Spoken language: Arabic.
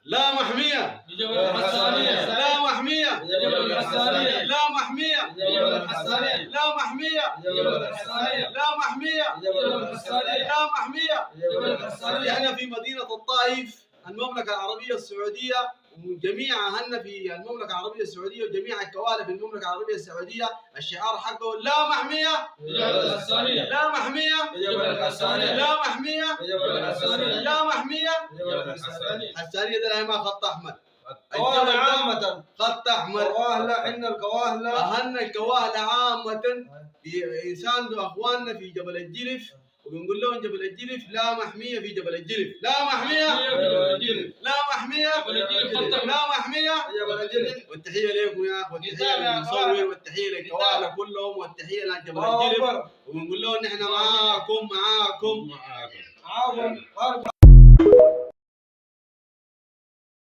لا محمية بجبل الحسانية. لا محمية بجبل الحسانية. لا محمية بجبل الحسانية. لا محمية بجبل الحسانية. لا محمية بجبل الحسانية. لا محمية. بجبل الحسانية. احنا في مدينة الطائف، المملكة العربية السعودية، وجميع أهلنا في المملكة العربية السعودية وجميع الكوالي في المملكة العربية السعودية الشعار حقه لا محمية بجبل الحسانية. لا محمية بجبل الحسانية. لا محمية بجبل الحسانية. لا محمية. بجبل الحسانية. الحسانية ده ما خط أحمر، الكواهلة عامة خط أحمر. كواهلة عندنا الكواهلة أهلنا الكواهلة عامة إنسان أخواننا في جبل الجلف، وبنقول لهم جبل الجلف لا محمية في جبل الجلف، لا محمية لا محمية لا محمية. والتحية لكم يا أخ، والتحية للمصور، والتحية للكواهلة كلهم، والتحية لجبل الجلف، وبنقول لهم نحن معاكم.